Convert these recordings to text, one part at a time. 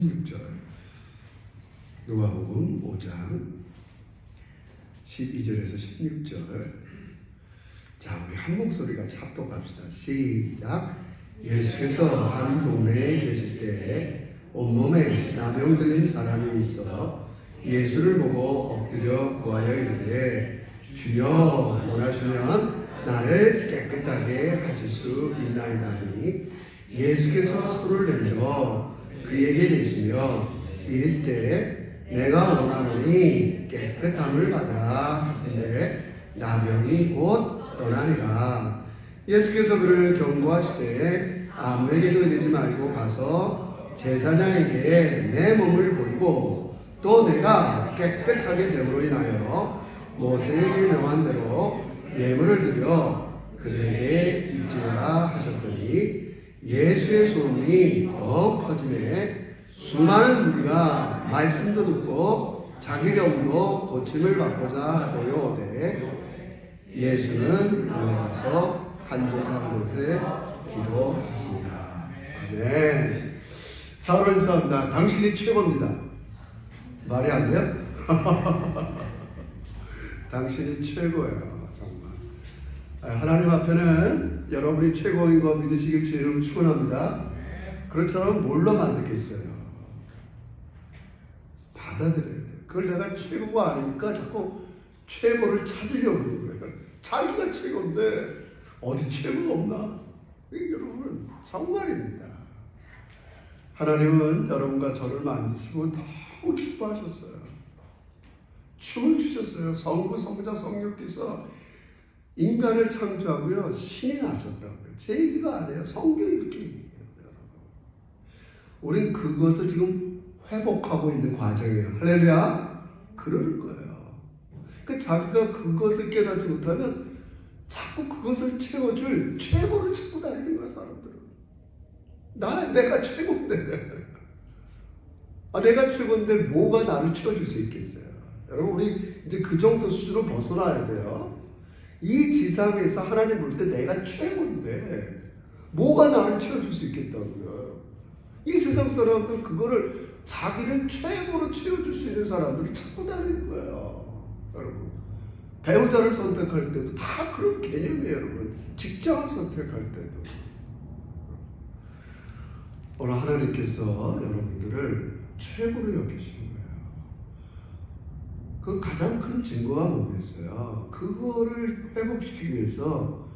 16절 누가복음 5장 12절에서 16절. 자, 우리 한 목소리가 합독합시다. 시작. 예수께서 한 동네에 계실 때에 온몸에 나병 들린 사람이 있어 예수를 보고 엎드려 구하여 이르되 주여 원하시면 나를 깨끗하게 하실 수 있나이다니 예수께서 손을 내밀어 그에게 대시며 이르시되 내가 원하노니 깨끗함을 받으라 하시되 나병이 곧 떠나니라. 예수께서 그를 경고하시되 아무에게도 이르지 말고 가서 제사장에게 내 몸을 보이고 또 내가 깨끗하게 됨으로 인하여 모세에게 명한 대로 예물을 드려 그들에게 입지어라 하셨더니 예수의 소문이 더 퍼지매 수많은 무리가 말씀도 듣고 자기 병도 고침을 받고자 하고요 오되 예수는 올라가서 한적한 곳에 기도하시니라. 아멘. 자, 오늘 인사합니다. 당신이 최고입니다. 말이 안 돼요? 당신이 최고예요. 정말. 하나님 앞에는 여러분이 최고인 거 믿으시길 주의 이름으로 축원합니다. 그렇잖아요. 뭘로 만들겠어요? 받아들여야 돼요. 그걸 내가 최고가 아니니까 자꾸 최고를 찾으려고 그러는 거예요. 자기가 최고인데 어디 최고가 없나? 여러분 정말입니다. 하나님은 여러분과 저를 만드시고 너무 기뻐하셨어요. 춤을 추셨어요. 성부, 성자, 성령께서 인간을 창조하고요 신이 나셨다고요. 제 얘기가 아니에요. 성경이 이렇게 얘기해요. 우린 그것을 지금 회복하고 있는 과정이에요. 할렐루야. 그럴 거예요. 그러니까 자기가 그것을 깨닫지 못하면 자꾸 그것을 채워줄 최고를 찾고 다니는 거야. 사람들은 내가 최고인데 내가 최고인데 뭐가 나를 채워줄 수 있겠어요? 여러분 우리 이제 그 정도 수준으로 벗어나야 돼요. 이 지상에서 하나님 볼 때 내가 최고인데 뭐가 나를 채워줄 수 있겠다고요? 이 세상 사람들 그거를 자기를 최고로 채워줄 수 있는 사람들이 찾고 다니는 거예요. 여러분 배우자를 선택할 때도 다 그런 개념이에요. 여러분 직장을 선택할 때도 오늘 하나님께서 여러분들을 최고로 여기시는 거예요. 그 가장 큰 증거가 뭐겠어요? 그거를 회복시키기 위해서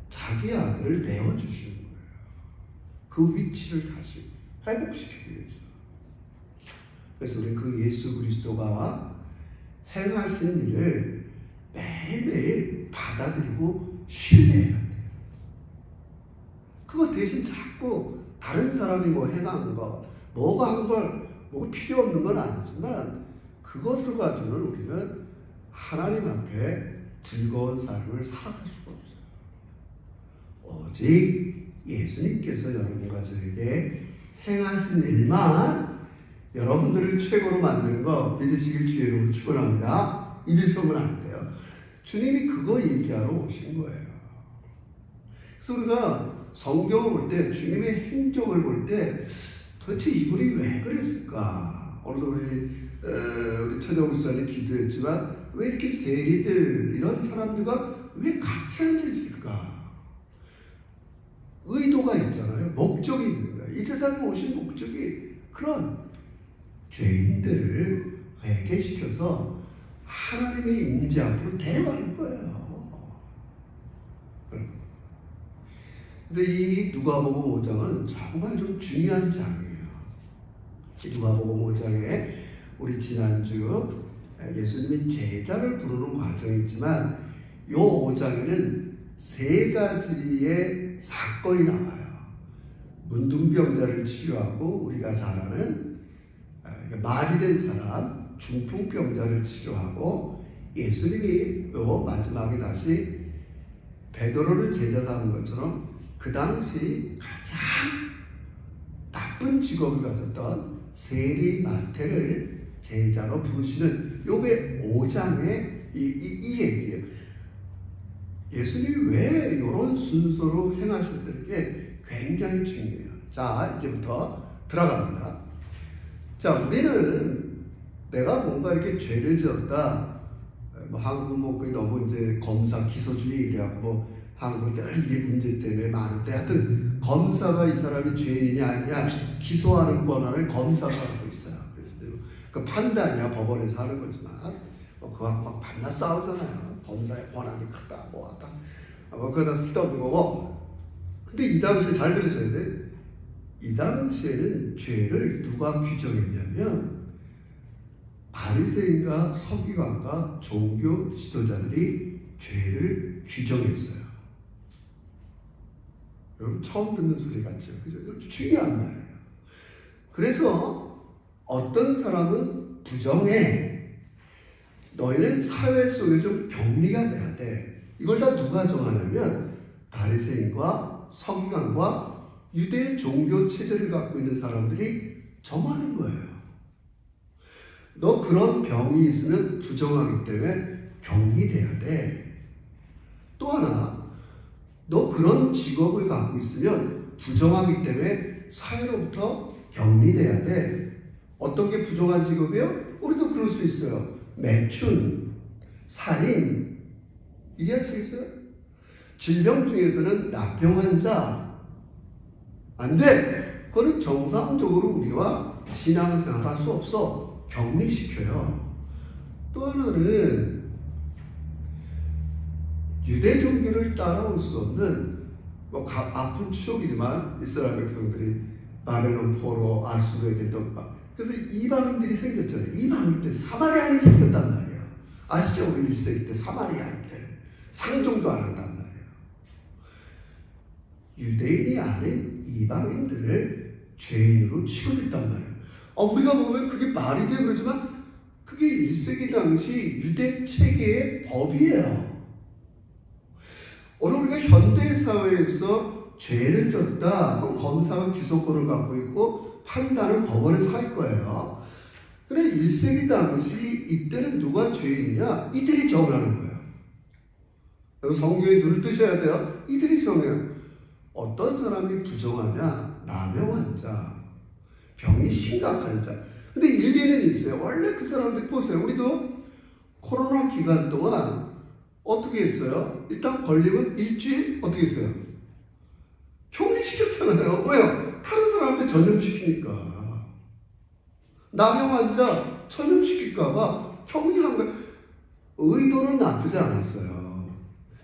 자기 아들을 내어주시는 거예요. 그 위치를 다시 회복시키기 위해서. 그래서 우리 그 예수 그리스도가 행하신 일을 매일매일 받아들이고 신뢰해야 돼요. 그거 대신 자꾸 다른 사람이 뭐 행한 거, 뭐가 한 걸, 뭐 필요 없는 건 아니지만 그것을 가지고는 우리는 하나님 앞에 즐거운 삶을 살아갈 수가 없어요. 오직 예수님께서 여러분과 저에게 행하신 일만 여러분들을 최고로 만드는 거 믿으시길 주의 이름으로 축원합니다. 잊으시면 안 돼요. 주님이 그거 얘기하러 오신 거예요. 그래서 우리가 성경을 볼 때 주님의 행적을 볼 때 도대체 이분이 왜 그랬을까? 오늘도 우리 최정우 목사님 기도했지만 왜 이렇게 세리들 이런 사람들과 왜 같이 앉아 있을까? 의도가 있잖아요. 목적이 있는 거예요. 이 세상에 오신 목적이 그런 죄인들을 회개시켜서 하나님의 임재 앞으로 데려가는 거예요. 그래서 이 누가복음 5장은 정말 좀 중요한 장이에요. 이 누가복음 5장에 우리 지난주 예수님이 제자를 부르는 과정이 있지만 이 5장에는 세 가지의 사건이 나와요. 문둥병자를 치료하고 우리가 잘 아는 말이 된 사람 중풍병자를 치료하고 예수님이 요 마지막에 다시 베드로를 제자 삼은 것처럼 그 당시 가장 나쁜 직업을 가졌던 세리 마태를 제자로 부르시는 요게 5장의 이 얘기예요. 예수님이 왜 이런 순서로 행하셨다는 게 굉장히 중요해요. 자, 이제부터 들어갑니다. 자, 우리는 내가 뭔가 이렇게 죄를 지었다. 뭐 한국 뭐 거의 너무 이제 검사 기소주의 이래갖고 뭐 한국 늘 이게 문제 때문에 많은데 하여튼 검사가 이 사람이 죄인이냐 아니냐 기소하는 권한을 검사가 갖고 있어요. 그래서 그 판단이야 법원에서 하는 거지만 뭐 그거하고 막 반나 싸우잖아요. 검사의 권한이 크다 뭐 하다 뭐 그거 다 쓸데없는 거고. 근데 이 당시에 잘 들으셔야 돼. 이 당시에는 죄를 누가 규정했냐면 바리새인과 서기관과 종교 지도자들이 죄를 규정했어요. 여러분 처음 듣는 소리 같죠? 그죠? 중요한 말이에요. 그래서 어떤 사람은 부정해. 너희는 사회 속에 좀 격리가 돼야 돼. 이걸 다 누가 정하냐면 바리새인과 서기관과 유대 종교 체제를 갖고 있는 사람들이 정하는 거예요. 너 그런 병이 있으면 부정하기 때문에 격리돼야 돼. 또 하나, 너 그런 직업을 갖고 있으면 부정하기 때문에 사회로부터 격리돼야 돼. 어떤 게 부정한 직업이에요? 우리도 그럴 수 있어요. 매춘, 살인, 이해하시겠어요? 질병 중에서는 납병 환자, 안 돼! 그거는 정상적으로 우리와 신앙생활 할 수 없어. 격리시켜요. 또 하나는 유대 종교를 따라올 수 없는 뭐 아픈 추억이지만 이스라엘 백성들이 바벨론 포로 아수르에 됐던 그래서 이방인들이 생겼잖아요. 이방인 때 사마리아인이 생겼단 말이에요. 아시죠? 우리 1세기 때 사마리아인들 상종도 안 한단 말이에요. 유대인이 아닌 이방인들을 죄인으로 취급했단 말이에요. 우리가 보면 그게 말이 되고 그러지만 그게 1세기 당시 유대 체계의 법이에요. 오늘 우리가 현대사회에서 죄를 졌다. 그럼 검사가 기소권을 갖고 있고 판단은 법원에서 할 거예요. 그래 1세기 당시 이때는 누가 죄인이냐? 이들이 정하는 거예요. 여러분 성경에 눈을 뜨셔야 돼요. 이들이 정해요. 어떤 사람이 부정하냐? 납병 환자, 병이 심각한 자. 근데 일리는 있어요. 원래 그 사람들 보세요. 우리도 코로나 기간 동안 어떻게 했어요? 일단 걸리면 일주일 어떻게 했어요? 격리시켰잖아요. 왜요? 다른 사람한테 전염시키니까. 납병 환자 전염시킬까봐 격리한 거예요. 의도는 나쁘지 않았어요.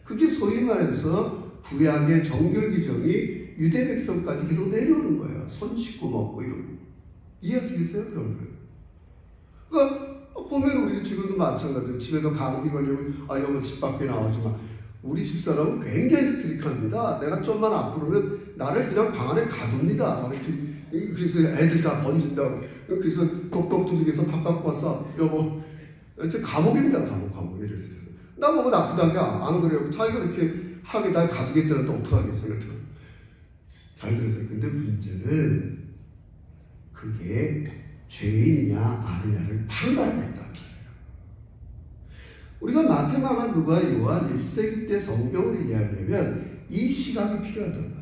그게 소위 말해서 구약의 정결 규정이 유대 백성까지 계속 내려오는 거예요. 손 씻고 먹고 이러고. 이해하시겠어요? 그런 거예요. 그러니까 보면 우리 지금도 마찬가지예요. 집에서 감기 걸리면 여보 집 밖에 나오지 마. 우리 집사람은 굉장히 스트릭합니다. 내가 좀만 아프면 나를 그냥 방 안에 가둡니다. 그래서 애들 다 번진다고. 그래서 똑똑 두들겨서 밥 갖고 와서 여보 감옥입니다. 감옥 예를 들어서. 나 보고 나쁘다게 안 그래요. 자기가 이렇게 하게 날 가두겠다는데 어떡하겠어요. 잘 들으세요. 근데 문제는 그게 죄인이냐 아니냐를 판단했다. 우리가 마태, 마가, 누가, 요한 1세기 때 성경을 이해하려면 이 시각이 필요하단 말이에요.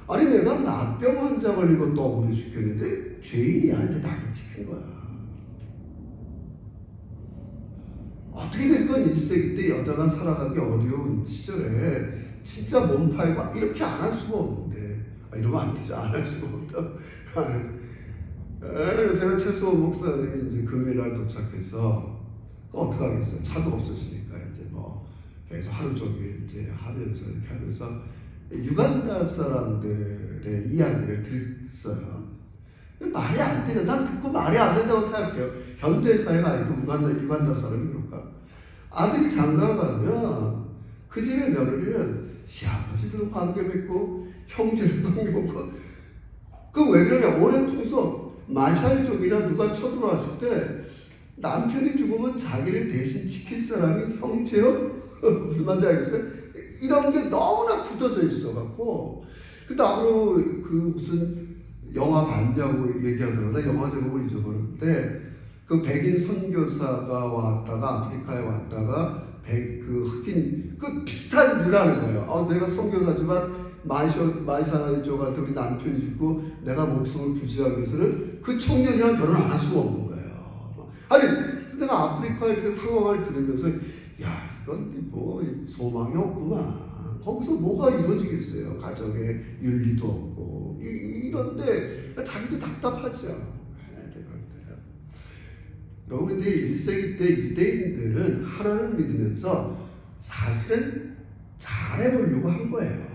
아니 내가 납병 환자 걸리고 또 억울해 죽겠는데 죄인이 아닌데 나를 지킨 거야. 어떻게 됐건 1세기 때 여자가 살아가기 어려운 시절에 진짜 몸 팔고 이렇게 안 할 수가 없는데 이러면 안 되죠. 안 할 수가 없다. 제가 최수원 목사님이 이제 금요일날 도착해서 어떻게 하겠어요? 차도 없으시니까 이제 뭐 계속 하루 종일 이제 하면서 이렇게 하면서 유간다 사람들의 이야기를 들었어요. 말이 안 되죠. 난 듣고 말이 안 된다고 생각해요. 현대 사회가 아니고 유간다 사람이 그럴까? 아들이 장가 가면 그 집의 며느리는 시아버지도 관계 맺고 형제도 관계 맺고 그 왜 그러냐? 오랜 풍속 마샬족이나 누가 쳐들어왔을 때 남편이 죽으면 자기를 대신 지킬 사람이 형제요? 무슨 말인지 알겠어요? 이런 게 너무나 굳어져 있어갖고 그 다음으로 그 무슨 영화 봤냐고 얘기하더라고요. 영화 제목을 잊어버렸는데 그 백인 선교사가 왔다가 아프리카에 왔다가 그 흑인 그 비슷한 일을 하는 거예요. 내가 선교사지만 마이사이조 같은 우리 남편이 죽고 내가 목숨을 부지하기 위해서는 그 청년이랑 결혼 안 할 수가 없는 거예요. 아니, 내가 아프리카 이렇게 상황을 들으면서 야, 이건 뭐 소망이 없구만. 거기서 뭐가 이루어지겠어요? 가정에 윤리도 없고 이런데 자기도 답답하죠. 여러분, 근데 1세기 때 유대인들은 하나님을 믿으면서 사실은 잘해보려고 한 거예요.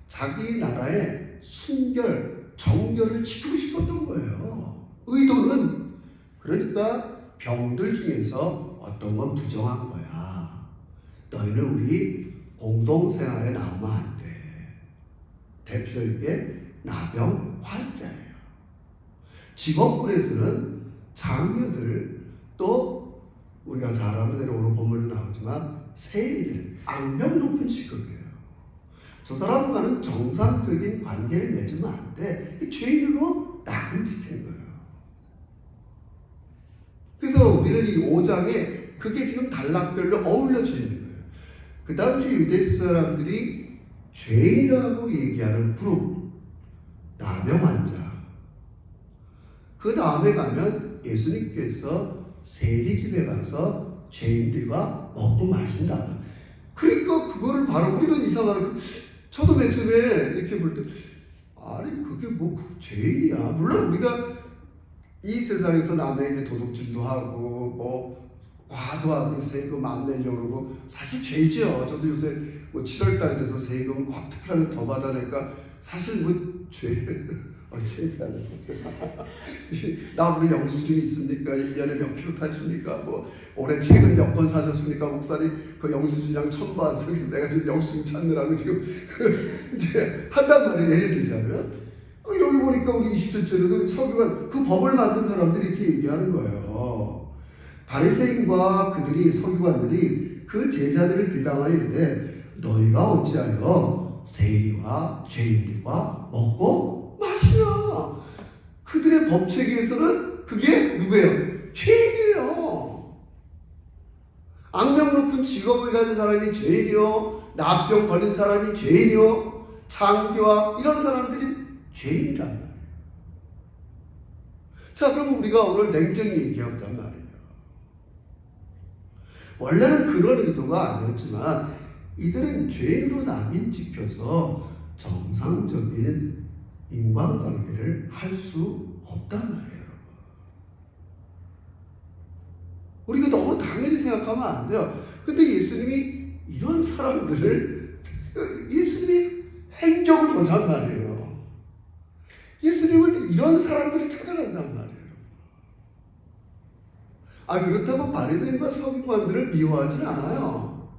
자기 나라의 순결, 정결을 지키고 싶었던 거예요. 의도는 그러니까 병들 중에서 어떤 건 부정한 거야. 너희는 우리 공동생활에 나오면 안 돼. 대표적인 나병 환자예요. 직업군에서는 장녀들, 또 우리가 잘 아는 대로 오늘 본문에 나오지만 세리들, 악명 높은 직업이에요. 저 사람과는 정상적인 관계를 맺으면 안 돼. 죄인으로 낙인 찍히는 거예요. 그래서 우리는 이 5장에 그게 지금 단락별로 어울려져 있는 거예요. 그 당시 유대 사람들이 죄인이라고 얘기하는 그룹, 나병 환자. 그 다음에 가면 예수님께서 세리집에 가서 죄인들과 먹고 마신다. 그러니까 그거를 바로 우리는 이상하게, 저도 맨 처음에 이렇게 볼 때, 아니 그게 뭐 죄인이야. 물론 우리가 이 세상에서 남에게 도둑질도 하고 뭐 과도하게 세금 안 내려고 그러고 사실 죄죠. 저도 요새 뭐 7월달 돼서 세금 어떻게 하면 더 받아낼까, 사실 뭐 죄. 창피하네. 나무를 영수증이 있습니까? 1년에 몇 킬로 타십니까? 뭐 올해 책은 몇 권 사셨습니까? 목사님 그 영수증이랑 첨부해서 내가 지금 영수증 찾느라고 지금 이제 한단 말이에요. 예를 들자면 여기 보니까 우리 20절에도 서기관, 그 법을 만든 사람들이 이렇게 얘기하는 거예요. 바리새인과 그들이, 서기관들이 그 제자들을 비방하여 이르되 너희가 어찌하여 세리와 죄인들과 먹고 마시냐. 그들의 법체계에서는 그게 누구예요? 죄인이에요. 악명 높은 직업을 가진 사람이 죄인이요, 나병 걸린 사람이 죄인이요, 장교와 이런 사람들이 죄인이란 말이에요. 자, 그럼 우리가 오늘 냉정히 얘기해보단 말이에요. 원래는 그런 의도가 아니었지만 이들은 죄인으로 낙인 찍혀서 정상적인 인간관계를 할 수 없단 말이에요, 여러분. 우리가 너무 당연히 생각하면 안 돼요. 근데 예수님이 이런 사람들을, 예수님이 행적을 보잔 말이에요. 예수님은 이런 사람들이 찾아간단 말이에요. 그렇다고 바리새인과 서기관들을 미워하지 않아요.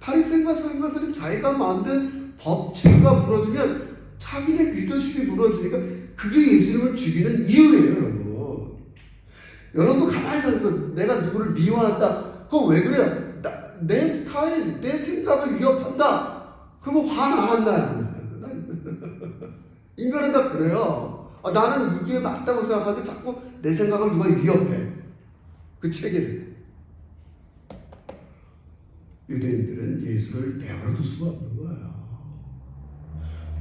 바리새인과 서기관들은 자기가 만든 법칙과 무너지면 자기네 리더십이 무너지니까 그게 예수님을 죽이는 이유예요, 여러분. 여러분도 가만히 생각해서 내가 누구를 미워한다. 그거 왜 그래요? 내 스타일, 내 생각을 위협한다. 그러면 화 안 한다. 인간은 다 그래요. 나는 이게 맞다고 생각하는데 자꾸 내 생각을 누가 위협해. 그 체계를. 유대인들은 예수를 내버려둘 수가 없는 거예요.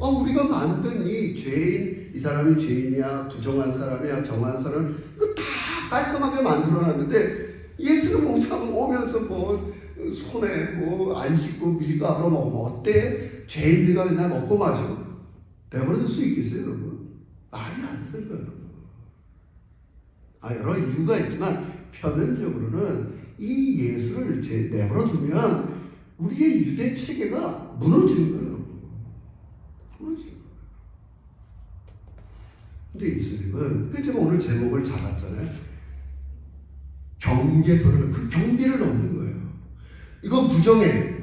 우리가 만든 이 죄인, 이 사람이 죄인이야, 부정한 사람이야, 정한 사람, 이거 다 깔끔하게 만들어놨는데 예수는 오면서 뭐 손에 뭐 안 씻고 밀가루로 먹으면 어때? 죄인들과 맨날 먹고 마시고 내버려둘 수 있겠어요, 여러분? 말이 안 되는 거예요, 여러분. 여러 이유가 있지만 표면적으로는 이 예수를 내버려두면 우리의 유대 체계가 무너지는 거예요. 근데 예수님은, 그 제가 오늘 제목을 잡았잖아요. 경계선을, 그 경계를 넘는 거예요. 이거 부정해.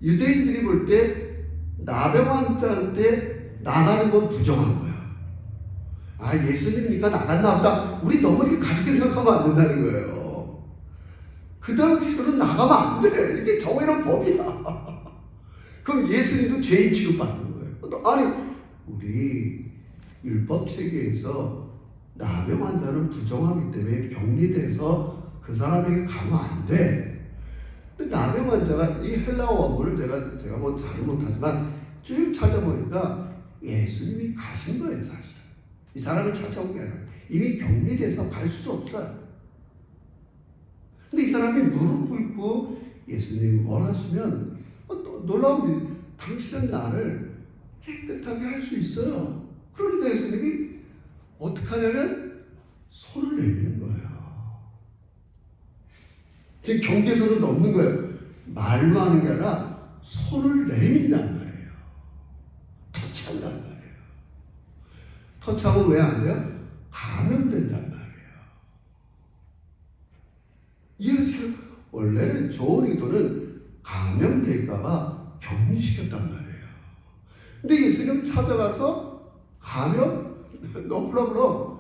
유대인들이 볼 때 나병 환자한테 나가는 건 부정한 거야. 예수님이니까 나갔나 보다. 우리 너무 이렇게 가볍게 생각하면 안 된다는 거예요. 그 당시로는 나가면 안 돼. 이게 정해놓은 법이야. 그럼 예수님도 죄인 취급받는 거예요. 아니, 우리 율법 체계에서 나병 환자를 부정하기 때문에 격리돼서 그 사람에게 가면 안 돼. 근데 나병 환자가, 이 헬라어 원문을 제가 뭐 잘은 못하지만 쭉 찾아보니까 예수님이 가신 거예요, 사실. 이 사람이 찾아온 게 아니라 이미 격리돼서 갈 수도 없어요. 근데 이 사람이 무릎 꿇고 예수님 원하시면 놀라운 일, 당신은 나를 깨끗하게 할 수 있어요. 그러니까 예수님이 어떻게 하냐면 손을 내미는 거예요. 지금 경계선을 넘는 거예요. 말로 하는 게 아니라 손을 내민단 말이에요. 터치한단 말이에요. 터치하면 왜 안 돼요? 감염된단 말이에요. 이해하시죠? 원래는 좋은 의도는 감염될까봐 격리시켰단 말이에요. 근데 예수님 찾아가서 감염? 너무너무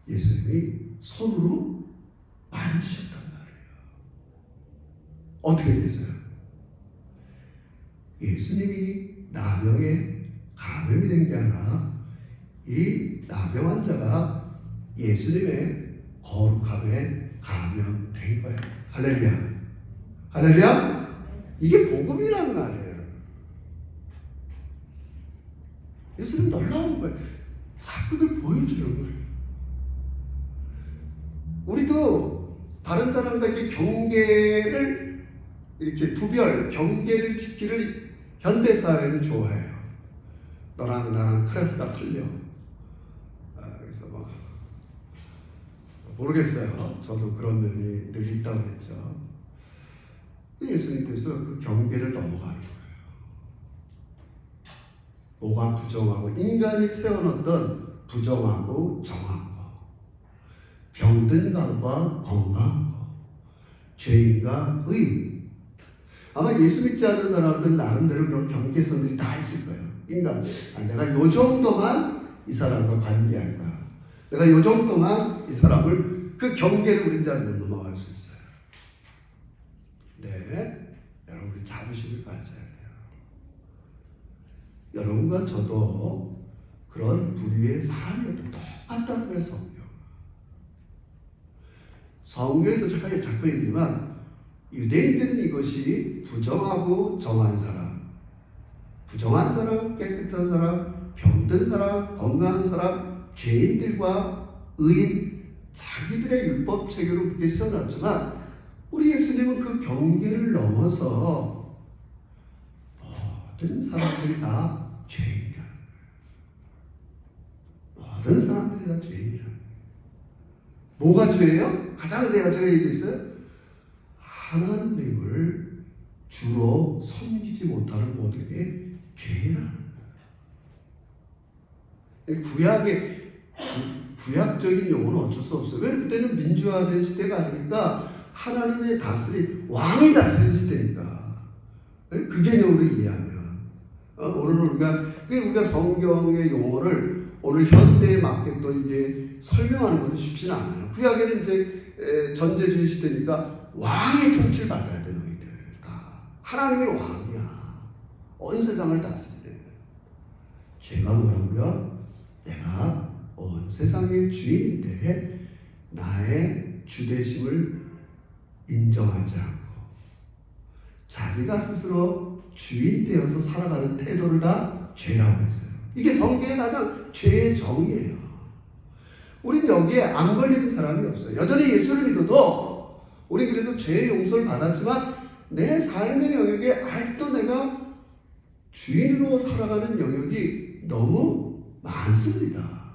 예수님이 손으로 만지셨단 말이에요. 어떻게 됐어요? 예수님이 나병에 감염이 된 게 아니라 이 나병 환자가 예수님의 거룩함에 감염된 거예요. 할렐루야. 할렐루야. 이게 복음이란 말이에요. 예수님 놀라운 거예요. 자꾸 그걸 보여주는 거예요. 우리도 다른 사람들에게 경계를 이렇게 경계를 지키를 현대사회는 좋아해요. 너랑 나랑 클래스가 틀려. 그래서 모르겠어요. 저도 그런 면이 늘 있다고 그랬죠. 예수님께서 그 경계를 넘어가는 거예요. 뭐가 부정하고 인간이 세워놓던 부정하고 정한 거, 병든 것과 건강한 거, 죄인과 의. 아마 예수 믿지 않는 사람들은 나름대로 그런 경계선들이 다 있을 거예요. 인간, 내가 요 정도만 이 사람과 관계할 거야. 내가 요 정도만 이 사람을 그 경계를 우린 잘 못 넘어갈 수 있어요. 네, 여러분 우리 자부심을 가져야 돼요. 여러분과 저도 그런 부류의 사람이어도 똑같다는 거예요, 성경. 성경에서 제가 자꾸 얘기지만 유대인들은 이것이 부정하고 정한 사람, 부정한 사람, 깨끗한 사람, 병든 사람, 건강한 사람, 죄인들과 의인, 자기들의 율법 체계로 그렇게 세워놨지만 우리 예수님은 그 경계를 넘어서 모든 사람들이 다 죄인이라. 모든 사람들이 다 죄인이라. 뭐가 죄예요? 가장 제가 얘기했어요. 하나님을 주로 섬기지 못하는 모든 게 죄라는 거예요. 구약적인 용어는 어쩔 수 없어요. 왜 그때는 민주화된 시대가 아니니까 하나님의 왕이 다스리는 시대니까. 그 개념으로 이해하면. 오늘 우리가 성경의 용어를 오늘 현대에 맞게 또 이게 설명하는 것도 쉽지는 않아요. 구약에는 이제 전제주의 시대니까 왕의 통치를 받아야 되는 너희들 다. 하나님의 왕이야. 온 세상을 다스리네. 죄가 뭐라고요? 내가 온 세상의 주인인데 나의 주대심을 인정하지 않고 자기가 스스로 주인 되어서 살아가는 태도를 다 죄라고 했어요. 이게 성경의 가장 죄의 정의예요. 우린 여기에 안 걸리는 사람이 없어요. 여전히 예수를 믿어도 우리 그래서 죄의 용서를 받았지만 내 삶의 영역에 아직도 내가 주인으로 살아가는 영역이 너무 많습니다.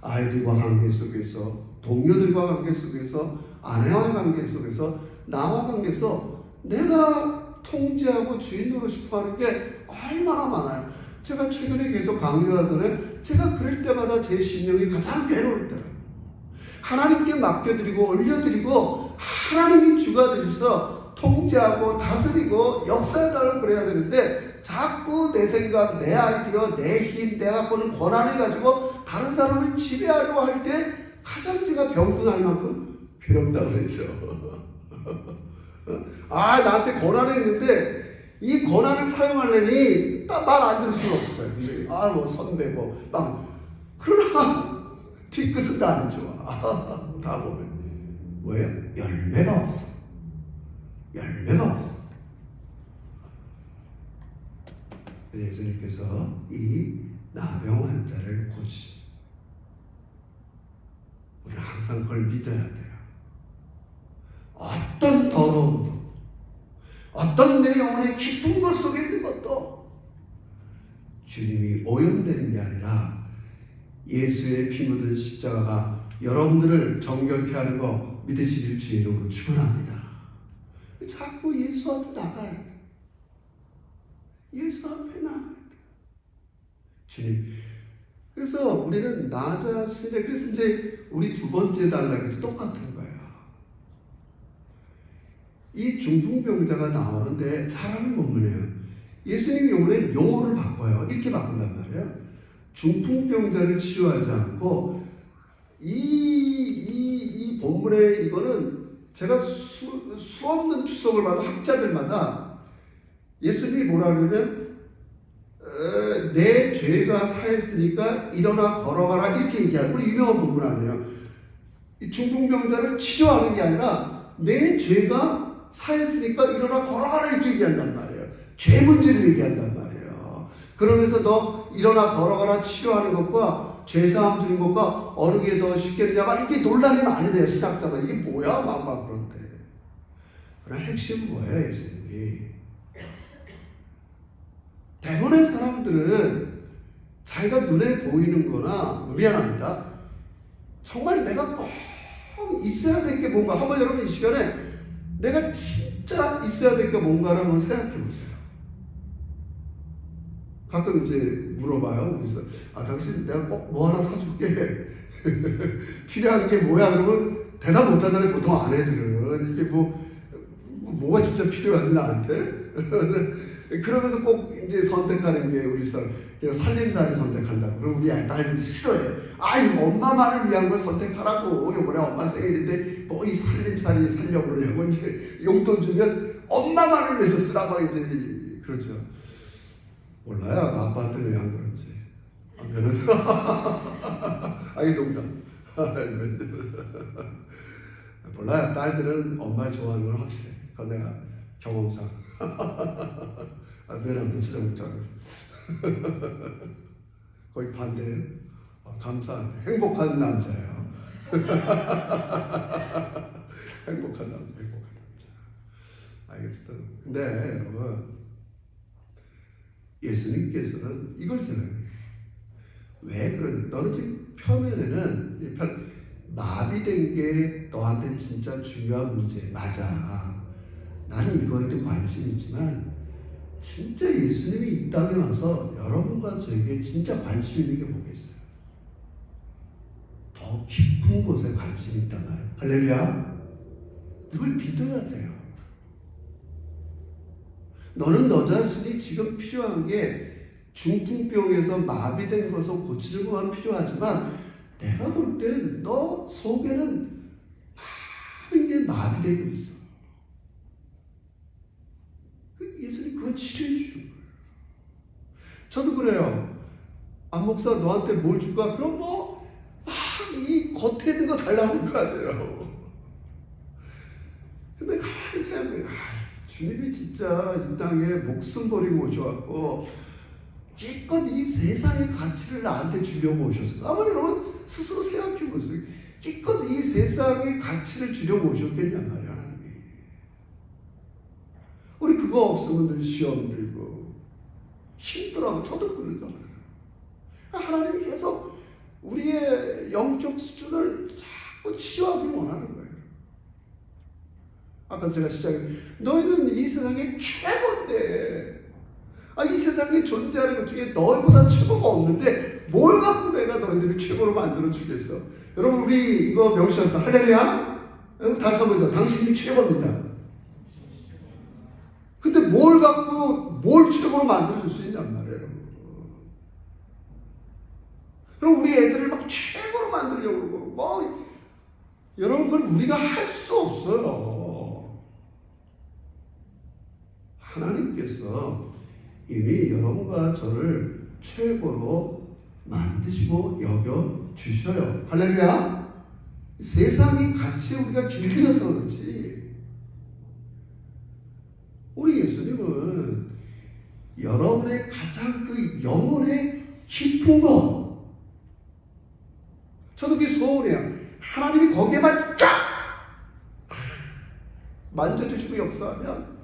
아이들과 관계 속에서, 동료들과 관계 속에서, 아내와의 관계 속에서, 나와 관계에서 내가 통제하고 주인 노릇 하는 게 얼마나 많아요. 제가 최근에 계속 강조하더니 제가 그럴 때마다 제 심령이 가장 괴로울 때예요. 하나님께 맡겨드리고 올려드리고 하나님이 주가 되셔서 통제하고 다스리고 역사해달라고 그래야 되는데 자꾸 내 생각, 내 아이디어, 내 힘, 내가 갖고는 권한을 가지고 다른 사람을 지배하려고 할 때 가장 제가 병든할 만큼 괴롭다고 그랬죠. 나한테 권한이 있는데 이 권한을 사용하려니 말 안 들을 수는 없을 거예요. 근데 선배고 그러나 뒤끝은 다 안 좋아. 다 보면 뭐예요? 열매가 없어. 열매가 없어. 예수님께서 이 나병 환자를 고치. 우리는 항상 그걸 믿어야 돼요. 어떤 더러움도, 어떤 내 영혼의 깊은 것 속에 있는 것도 주님이 오염되는 게 아니라 예수의 피 묻은 십자가가 여러분들을 정결케 하는 거 믿으시길 주의 이름으로 축원합니다. 자꾸 예수 앞에 나가야 돼. 예수 앞에 나가야 돼. 주님. 그래서 우리는 나 자신의, 그래서 이제 우리 두 번째 단락에서 똑같은 거예요. 이 중풍병자가 나오는데 잘하는 본문이에요. 예수님이 이번에 용어를 바꿔요. 이렇게 바꾼단 말이에요. 중풍병자를 치료하지 않고 이 본문에 이거는 제가 수 없는 추석을 봐도 학자들마다 예수님이 뭐라 그러면 내 죄가 사했으니까 일어나 걸어가라 이렇게 얘기하는 우리 유명한 본문 아니에요. 이 중풍병자를 치료하는 게 아니라 내 죄가 사했으니까 일어나 걸어가라 이렇게 얘기한단 말이에요. 죄 문제를 얘기한단 말이에요. 그러면서 너 일어나 걸어가라 치료하는 것과 죄사함 주는 것과 어느 게 더 쉽겠느냐 이게 논란이 많이 돼요. 신학자가 이게 뭐야 막 그런데 그러나 핵심은 뭐예요? 예수님이 대부분의 사람들은 자기가 눈에 보이는 거나 미안합니다. 정말 내가 꼭 있어야 될 게 뭔가 한번 여러분 이 시간에 내가 진짜 있어야 될 게 뭔가를 한번 생각해 보세요. 가끔 이제 물어봐요. 그래서 당신 내가 꼭 뭐 하나 사줄게. 필요한 게 뭐야? 그러면 대답 못하잖아요. 보통 아내들은 이게 뭐가 진짜 필요하지 나한테? 그러면서 꼭 이제 선택하는 게 우리 사람 그냥 살림살이 선택한다고. 그럼 우리 딸들이 싫어해. 이거 엄마만을 위한 걸 선택하라고. 이번에 엄마 생일인데 뭐 이 살림살이 살려고 그러냐고 이제 용돈 주면 엄마만을 위해서 쓰라고 이제 그러죠. 몰라요. 아빠한테 왜 안 그런지. 하면은 이게 농담. 몰라요. 딸들은 엄마를 좋아하는 건 확실해. 그건 내가 경험상. 미안합니다. 찾아먹자고. 거의 반대예요. 감사합니다. 행복한 남자예요. 행복한 남자. 알겠어. 근데 여러분 예수님께서는 이걸 생각해요. 왜 그러냐? 너는 지금 표면에는 마비된 게 너한테 진짜 중요한 문제 맞아. 나는 이거에도 관심이 있지만 진짜 예수님이 이 땅에 와서 여러분과 저에게 진짜 관심 있는 게 뭐겠어요? 더 깊은 곳에 관심이 있단 말이에요. 할렐루야. 이걸 믿어야 돼요. 너는 너 자신이 지금 필요한 게 중풍병에서 마비된 것을 고치는 것만 필요하지만 내가 볼 땐 너 속에는 많은 게 마비되고 있어. 예수님 그거 치료해 주는 거예요. 저도 그래요. 안 목사 너한테 뭘 줄까? 그럼 이 겉에 있는 거 달라고 할 거 아니에요. 근데 가만히 생각해. 주님이 진짜 이 땅에 목숨 버리고 오셔갖고 기껏 이 세상의 가치를 나한테 주려고 오셨어요. 아마 여러분 스스로 생각해 보세요. 기껏 이 세상의 가치를 주려고 오셨겠냔 말이야. 하나님이. 우리 그거 없으면 늘 시험 들고 힘들어하고 저도 그러잖아요. 하나님이 계속 우리의 영적 수준을 자꾸 치유하기 원하는 거예요. 아까 제가 시작에 너희는 이 세상의 최고인데 이 세상에 존재하는 것 중에 너희보다 최고가 없는데 뭘 갖고 내가 너희들을 최고로 만들어 주겠어. 여러분 우리 이거 명시합시다. 할렐루야. 여러분 다시 한번 더 당신이 최고입니다. 근데 뭘 갖고 뭘 최고로 만들어 줄 수 있냔 말이에요. 여러분. 그럼 우리 애들을 막 최고로 만들려고 그러고 여러분 그건 우리가 할 수 없어요. 하나님께서 이미 여러분과 저를 최고로 만드시고 여겨 주셔요. 할렐루야. 세상의 가치에 우리가 길들여서 그렇지. 우리 예수님은 여러분의 가장 그 영혼의 깊은 것. 저도 그게 소원해요. 하나님이 거기에만 쫙 만져주시고 역사하면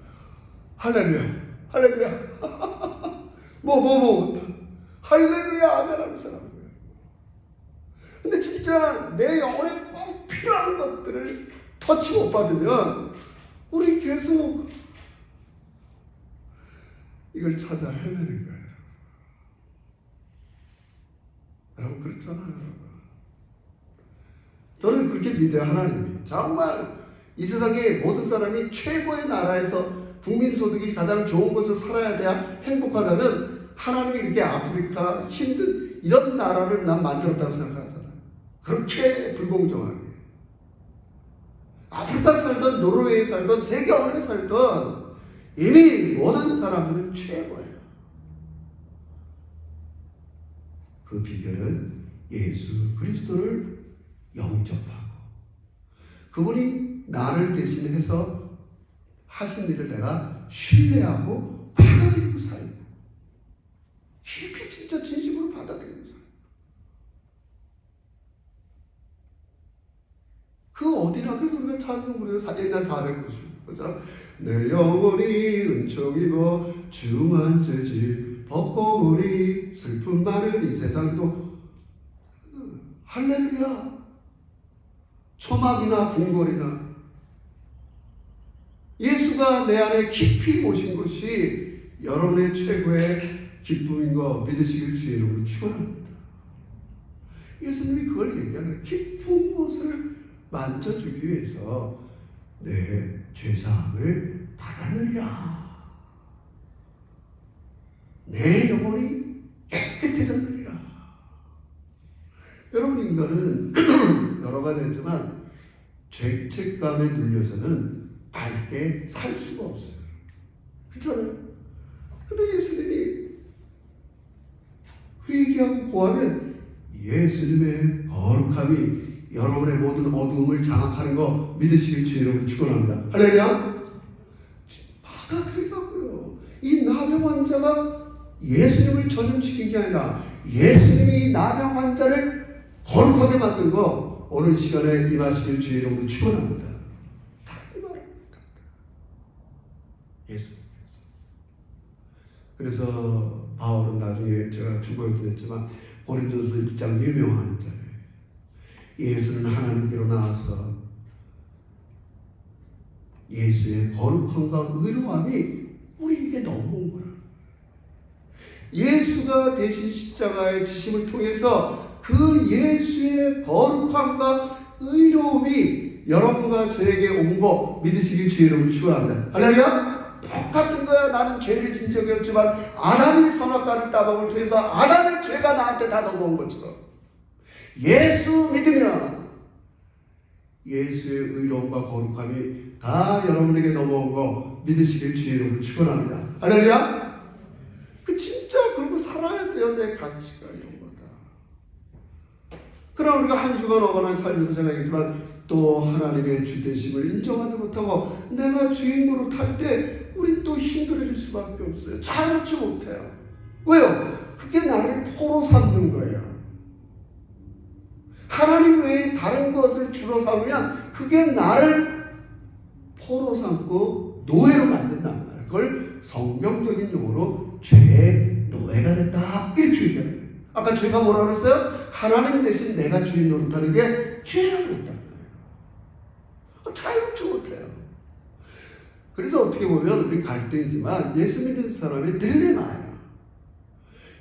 할렐루야, 할렐루야, 할렐루야 아멘 하면서 하는 거예요. 근데 진짜 내 영혼에 꼭 필요한 것들을 터치 못 받으면 우리 계속 이걸 찾아 헤매는 거예요. 여러분 그렇잖아요. 여러분. 저는 그렇게 믿어요. 하나님이 정말 이 세상에 모든 사람이 최고의 나라에서 국민소득이 가장 좋은 곳을 살아야 돼야 행복하다면 하나님이 이렇게 아프리카 힘든 이런 나라를 난 만들었다고 생각하잖아요. 그렇게 불공정하게. 아프리카 살던 노르웨이에 살던 세계 어디에 살던 이미 모든 사람들은 최고예요. 그 비결은 예수 그리스도를 영접하고 그분이 나를 대신해서 하신 일을 내가 신뢰하고 받아들이고 살고 이렇게 진짜 진심으로 받아들이고 살고 그 어디나 그래서 우리가 찬송 부르는 옛날 490 그죠? 내 영혼이 은총 입어 주만 죄지 벗고 우리 슬픔 많은 이 세상도 할렐루야 초막이나 궁궐이나 예수가 내 안에 깊이 오신 것이 여러분의 최고의 기쁨인 거 믿으시길 주의 이름으로 축원합니다. 예수님이 그걸 얘기하는 깊은 곳을 만져주기 위해서 내 죄사함을 받았느니라. 내 영혼이 깨끗해졌느니라. 여러분 인간은 여러 가지 있지만 죄책감에 눌려서는 밝게 살 수가 없어요. 그렇잖아요. 근데 예수님이 회개하고 고하면 예수님의 거룩함이 여러분의 모든 어두움을 장악하는 거 믿으시길 주의 이름으로 축원합니다. 할렐루야. 받아들이라고요. 이 나병 환자가 예수님을 전염시킨 게 아니라 예수님이 이 나병 환자를 거룩하게 만든 거 오늘 시간에 임하시길 주의 이름으로 축원합니다. 이 말입니다. 예수님께서. 그래서 바울은 나중에 제가 주거에 드렸지만 고린도서 1장 유명한 자예요. 예수는 하나님께로 나와서 예수의 거룩함과 의로함이 우리에게 넘어온 거라. 예수가 대신 십자가의 지심을 통해서 그 예수의 거룩함과 의로움이 여러분과 저에게 온 거 믿으시길 주의 이름으로 축원합니다. 할렐루야. 똑같은 거야. 나는 죄를 진 적이 없지만 아담이 선악과를 따먹을 통해서 아담의 죄가 나한테 다 넘어온 것처럼 예수 믿음이라 예수의 의로움과 거룩함이 다 여러분에게 넘어온 거 믿으시길 주의 이름으로 축원합니다. 할렐루야. 그 진짜 그러고 살아야 돼요. 내 가치가 이런 거다. 그러나 우리가 한 주간 어간한 살면서 제가 얘기했지만 또 하나님의 주되심을 인정하지 못하고 내가 주인 노릇할 때 우린 또 힘들어질 수밖에 없어요. 자유롭지 못해요. 왜요? 그게 나를 포로 삼는 거예요. 하나님 외에 다른 것을 주로 삼으면 그게 나를 포로 삼고 노예로 만든단 말이에요. 그걸 성경적인 용어로 죄의 노예가 됐다 이렇게 얘기하는 거예요. 아까 죄가 뭐라고 그랬어요? 하나님 대신 내가 주인 노릇하는 게 죄라고 했단 말이에요. 자유롭지 못해요. 그래서 어떻게 보면 우리 갈등이지만 예수 믿는 사람의 딜레마예요.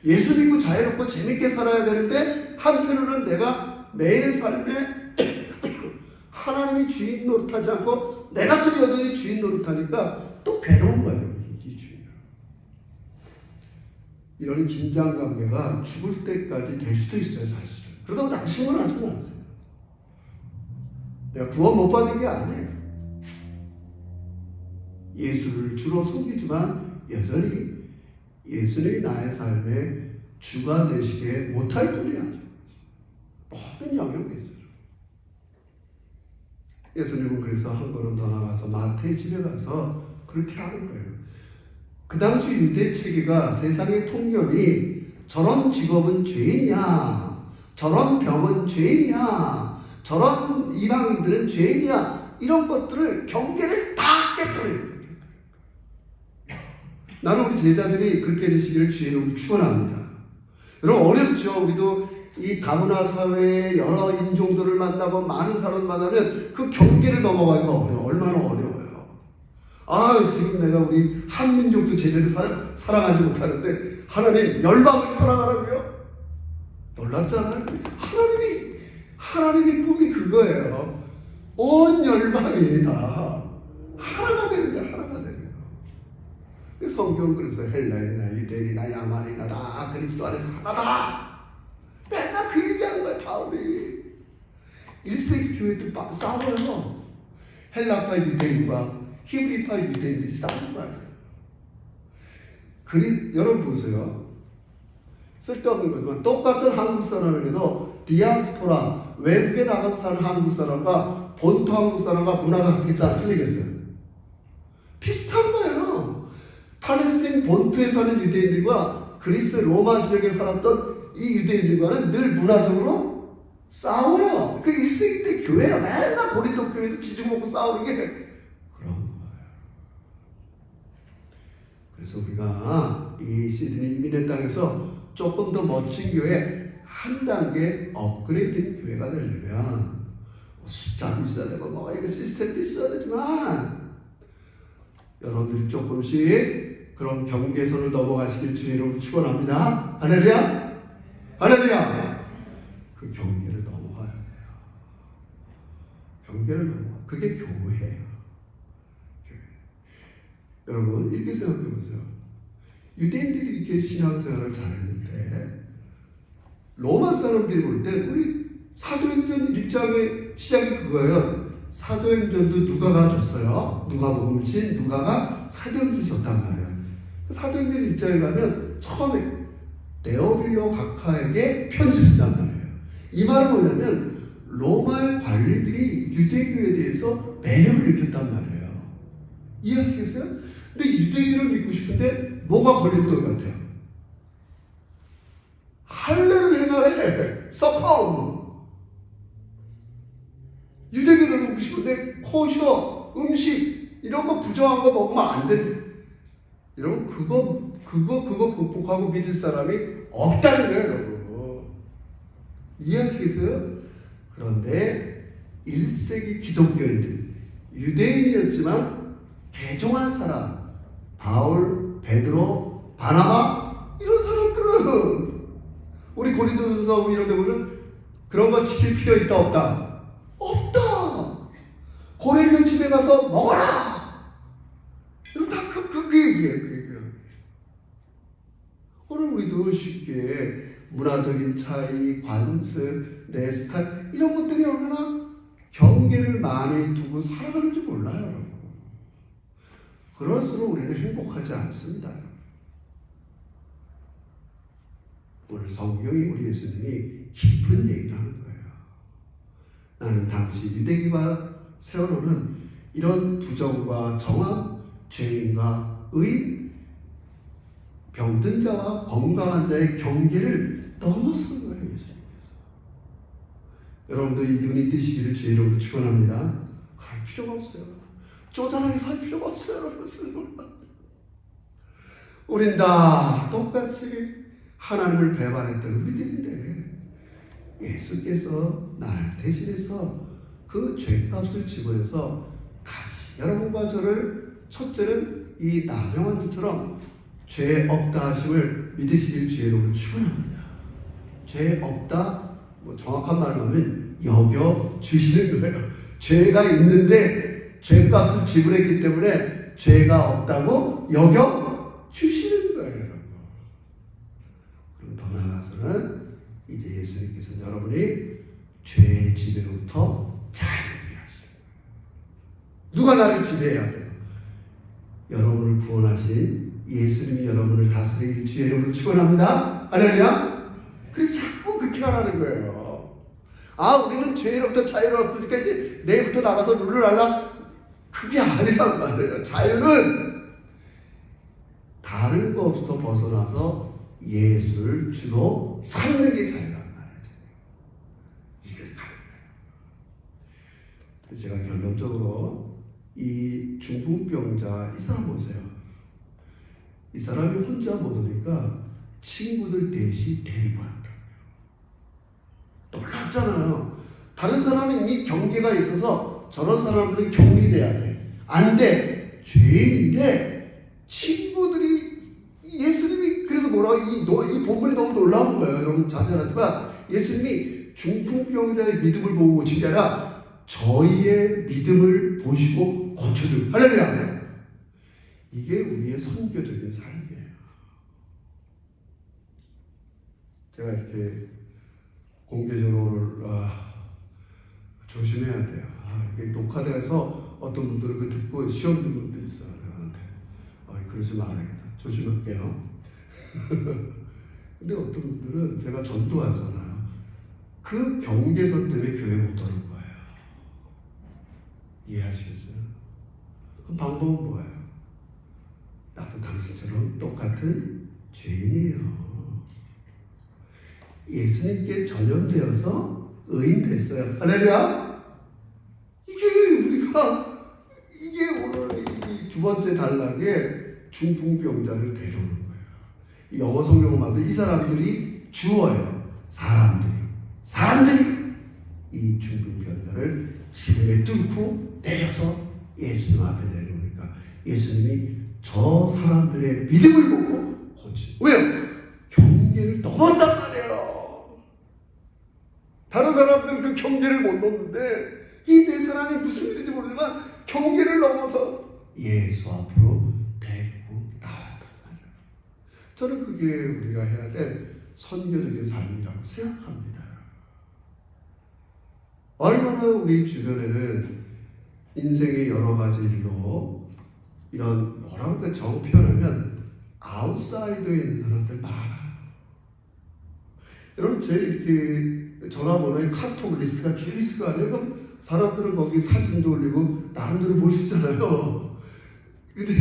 예수 믿고 자유롭고 재밌게 살아야 되는데 한편으로는 내가 매일 삶에 하나님이 주인 노릇하지 않고 내가 또 여전히 주인 노릇하니까 또 괴로운 거예요. 이 주인. 이런 긴장 관계가 죽을 때까지 될 수도 있어요. 사실은. 그러다고 낙심은 하지 마세요. 내가 구원 못 받은 게 아니에요. 예수를 주로 섬기지만 여전히 예수님이 나의 삶에 주가 되시게 못할 뿐이야. 모든 영역이 있어요. 예수님은 그래서 한 걸음 더 나가서 마태의 집에 가서 그렇게 하는 거예요. 그 당시 유대 체계가 세상의 통념이 저런 직업은 죄인이야, 저런 병은 죄인이야, 저런 이방인들은 죄인이야, 이런 것들을 경계를 다 깨버려요. 나는 우리 제자들이 그렇게 되시기를 주의 이름으로 축원합니다. 여러분 어렵죠. 우리도 이 다문화 사회에 여러 인종들을 만나고 많은 사람을 만나면 그 경계를 넘어가기가 어려워. 얼마나 어려워요. 지금 내가 우리 한민족도 제대로 사랑하지 못하는데 하나님 열방을 사랑하라고요? 놀랍잖아요. 하나님의 꿈이 그거예요. 온 열방이 다 하나가 되는 거야. 하나가 되는 거야. 성경 그래서 헬라인이나 유대인이나 야만이나 다 그리스도 안에서 하나다. 맨날 그 얘기하는 거야 바울이. 1세기 교회들 싸워요. 헬라파 유대인과 히브리파 유대인들이 싸우는 거야. 여러분 보세요. 쓸데없는 거지만 똑같은 한국 사람에게도 디아스포라, 외국에 나가서 사는 한국 사람과 본토 한국 사람과 문화가 그렇게 잘 틀리겠어요? 비슷한 거예요. 팔레스틴 본토에 사는 유대인들과 그리스 로마 지역에 살았던 이 유대인들과는 늘 문화적으로 싸워요. 그 1세기 때 교회야. 맨날 고린도 교회에서 지죽 먹고 싸우는 게 그런 거예요. 그래서 우리가 이 시드니 이민의 땅에서 조금 더 멋진 교회, 한 단계 업그레이드된 교회가 되려면 숫자도 있어야 되고 이게 시스템도 있어야 되지만 여러분들이 조금씩 그런 경계선을 넘어가시길 주의 이름으로 축원합니다. 할렐루야! 할렐루야! 그 경계를 넘어가야 돼요. 경계를 넘어가. 그게 교회예요. 교회. 여러분 이렇게 생각해 보세요. 유대인들이 이렇게 신앙생활을 잘했는데 로마 사람들이 볼 때 우리 사도행전 1장의 시작이 그거예요. 사도행전도 누가가 줬어요. 누가복음을 친 누가가 사도행전을 줬단 말이에요. 사도행전 1장에 가면 처음에 데오빌로 각하에게 편지 쓴단 말이에요. 이 말은 뭐냐면 로마의 관리들이 유대교에 대해서 매력을 느꼈단 말이에요. 이해하시겠어요? 근데 유대교를 믿고 싶은데 뭐가 걸릴 것 같아요? 할례를 행하래. 서파움. 유대교를 먹고 싶은데 코셔, 음식 이런 거 부정한 거 먹으면 안 돼. 여러분 그거 극복하고 믿을 사람이 없다는 거예요, 여러분. 이해하시겠어요? 그런데 1세기 기독교인들, 유대인이었지만 개종한 사람, 바울, 베드로, 바나바 이런 사람들은 우리 고린도전서 이런 데 보면 그런 거 지킬 필요 있다 없다? 없다. 고넬료 집에 가서 먹어라. 다 그 얘기예요. 그 얘기예요. 오늘 우리도 쉽게 문화적인 차이, 관습, 내 스타일 이런 것들이 얼마나 경계를 많이 두고 살아가는지 몰라요. 그럴수록 우리는 행복하지 않습니다. 오늘 성경이 우리 예수님이 깊은 얘기를 하는 거예요. 나는 당시 유대교가 세워놓은 이런 부정과 정함, 죄인과 의인, 병든 자와 건강한 자의 경계를 넘어선 거예요. 예수님께서. 여러분도 이 눈이 뜨시기를 주의 이름으로 축원합니다. 갈 필요가 없어요. 쪼잔하게 살 필요가 없어요. 우린 다 똑같이 하나님을 배반했던 우리들인데 예수께서 날 대신해서 그 죄값을 지불해서 다시 여러분과 저를 첫째는 이 나병환자처럼 죄 없다 하심을 믿으시길 주의 이름으로 축원합니다. 죄 없다, 정확한 말로 하면 여겨 주시는 거예요. 죄가 있는데 죄값을 지불했기 때문에 죄가 없다고 여겨 주시는 거예요. 그리고 더 나아가서는 이제 예수님께서 여러분이 죄의 지배로부터 자유하게 하시는 거예요. 누가 나를 지배해야 돼요? 여러분을 구원하신 예수님이 여러분을 다스리길 주의 이름으로 축원합니다. 할렐루야. 그래서 자꾸 그렇게 하라는 거예요. 우리는 죄로부터 자유로웠으니까 이제 내일부터 나가서 룰을 알라. 그게 아니란 말이에요. 자유는 다른 것부터 벗어나서 예수를 주로 삼는 게 자유란 말이죠. 이게 가능해요. 제가 결론적으로 이 중풍병자 이 사람 보세요. 이 사람이 혼자 못 오니까 친구들 넷이 데리고 왔다. 놀랍잖아요. 다른 사람은 이미 경계가 있어서 저런 사람들은 격리돼야 돼. 안 돼. 죄인인데 친구들이 예수님이 그래서 뭐라고 이 본문이 너무 놀라운 거예요. 여러분 자세히 하지만 예수님이 중풍병자의 믿음을 보고 고친 게 아니라 저희의 믿음을 보시고 고쳐준. 할렐루야. 이게 우리의 선교적인 삶이에요. 제가 이렇게 공개적으로 조심해야 돼요. 이게 녹화돼서 어떤 분들은 그 듣고 시험 든 분들이 있어요. 저한테 그러지 말아야겠다. 조심할게요. 근데 어떤 분들은 제가 전도하잖아요. 그 경계선 때문에 교회 못 오는 거예요. 이해하시겠어요? 그 방법은 뭐예요? 나도 당신처럼 똑같은 죄인이에요. 예수님께 전염되어서 의인 됐어요. 할렐루야! 이게 오늘 이 두 번째 단락에 중풍병자를 데려오는 거예요. 이 영어 성경을 봐도 이 사람들이 주어예요. 사람들이 이 중풍병자를 시내에 뚫고 내려서 예수님 앞에 내려오니까 예수님이 저 사람들의 믿음을 보고 고치고. 왜요? 경계를 넘었단 말이에요. 다른 사람들은 그 경계를 못 넘는데 이 네 사람이 무슨 일인지 모르지만 경계를 넘어서 예수 앞으로 데리고 나왔단 말이에요. 저는 그게 우리가 해야 될 선교적인 삶이라고 생각합니다. 얼마나 우리 주변에는 인생의 여러 가지 일로 이런 뭐라고 할까 정 표현하면 아웃사이더에 있는 사람들 많아요. 여러분 제 이렇게 전화번호에 카톡 리스트가 쭉 있을 거 아니에요? 그럼 사람들은 거기 사진도 올리고 나름대로 멋있잖아요. 근데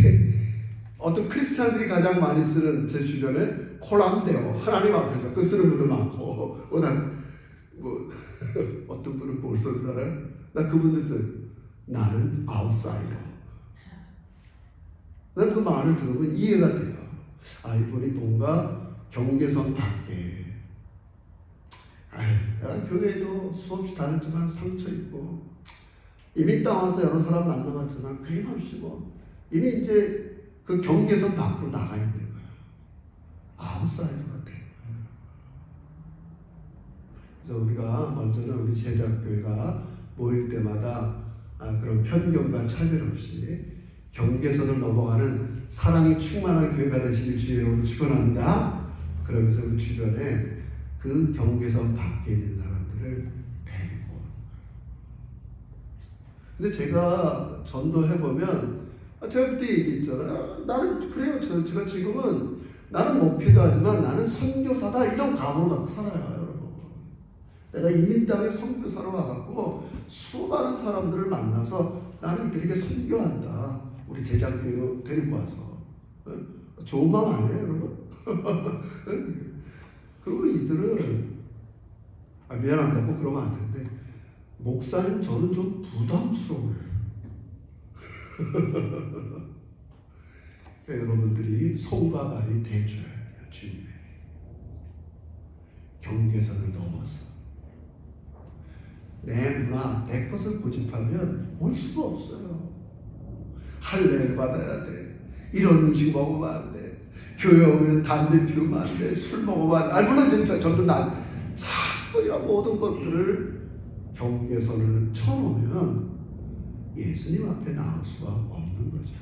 어떤 크리스찬들이 가장 많이 쓰는 제 주변에 콜람데오 하나님 앞에서 그 쓰는 분들 많고 어떤 분은 뭘 쓰는 알아요? 나 그분들 나는 아웃사이더. 난 그 말을 들으면 이해가 돼요. 이분이 뭔가 경계선 밖에. 내가 교회에도 수없이 다녔지만 상처 있고 이민 땅 와서 여러 사람 만나봤지만 끊임없이 이미 이제 그 경계선 밖으로 나가 있는 거야. 아웃사이더가 된 거야. 그래서 우리가 먼저는 우리 제자교회가 모일 때마다 그런 편견과 차별 없이 경계선을 넘어가는 사랑이 충만한 교회가 되시길 주의로 축원합니다. 그러면서 우리 주변에 그 경계선 밖에 있는 사람들을 데리고. 근데 제가 전도해보면 제가 그때 얘기했잖아요. 나는 그래요. 제가 지금은 나는 목회도 하지만 나는 선교사다 이런 각오를 갖고 살아요. 여러분. 내가 이민 땅에 선교사로 와갖고 수많은 사람들을 만나서 나는 이들에게 선교한다. 우리 제자교회로 데리고 와서. 좋은 마음 아니에요 여러분? 그리고 이들은 미안합니다. 그러면 안 되는데 목사님 저는 좀 부담스러워요. 그러니까 여러분들이 손과 발이 대줘야 돼요. 주님의 경계선을 넘어서 내 문화, 내 것을 고집하면 올 수가 없어요. 할례를 받아야 돼. 이런 음식 먹으면 안 돼. 교회 오면 담배 피우면 안 돼. 술 먹으면 안 돼. 물론 진짜 저도 자꾸 이런 모든 것들을 경계선을 쳐놓으면 예수님 앞에 나올 수가 없는 거죠.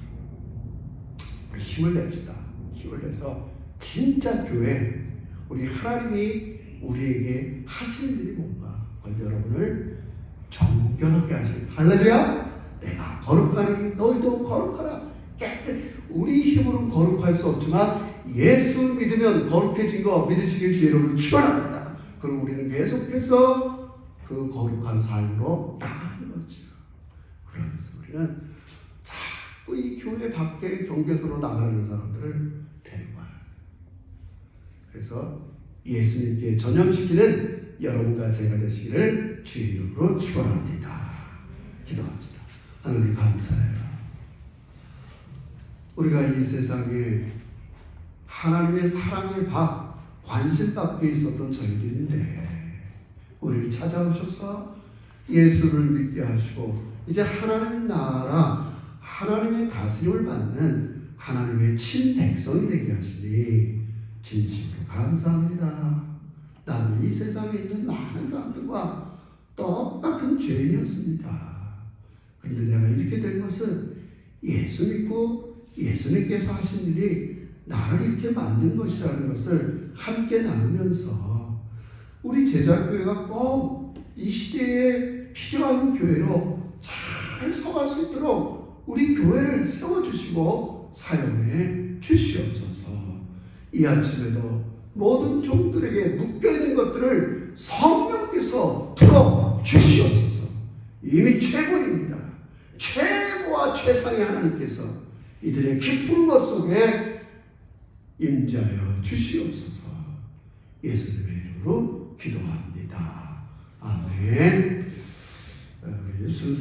우리 힘을 냅시다. 힘을 내서 진짜 교회, 우리 하나님이 우리에게 하시는 일이 뭔가 여러분을 정결하게 하신 할렐루야. 내가 거룩하니 너희도 거룩하라. 우리 힘으로는 거룩할 수 없지만 예수 믿으면 거룩해진 거 믿으시길 주의로 축원합니다. 그리고 우리는 계속해서 그 거룩한 삶으로 나가는 거죠. 그러면서 우리는 자꾸 이 교회 밖에 경계선으로 나가는 사람들을 데리고 와요. 그래서 예수님께 전염시키는 여러분과 제가 되시기를 주의 이름으로 축원합니다. 기도합시다. 하나님 감사해요. 우리가 이 세상에 하나님의 사랑에 관심받고 있었던 저희들인데 우리를 찾아오셔서 예수를 믿게 하시고 이제 하나님 나라 하나님의 다스림을 받는 하나님의 친백성이 되게 하시니 진심으로 감사합니다. 나는 이 세상에 있는 많은 사람들과 똑같은 죄인이었습니다. 그런데 내가 이렇게 된 것은 예수 믿고 예수님께서 하신 일이 나를 이렇게 만든 것이라는 것을 함께 나누면서 우리 제자교회가 꼭 이 시대에 필요한 교회로 잘 서갈 수 있도록 우리 교회를 세워주시고 사용해 주시옵소서. 이 아침에도 모든 종들에게 묶여있는 것들을 성령께서 풀어주시옵소서. 이미 최고입니다. 최고와 최상의 하나님께서 이들의 깊은 것 속에 임재하여 주시옵소서. 예수님의 이름으로 기도합니다. 아멘.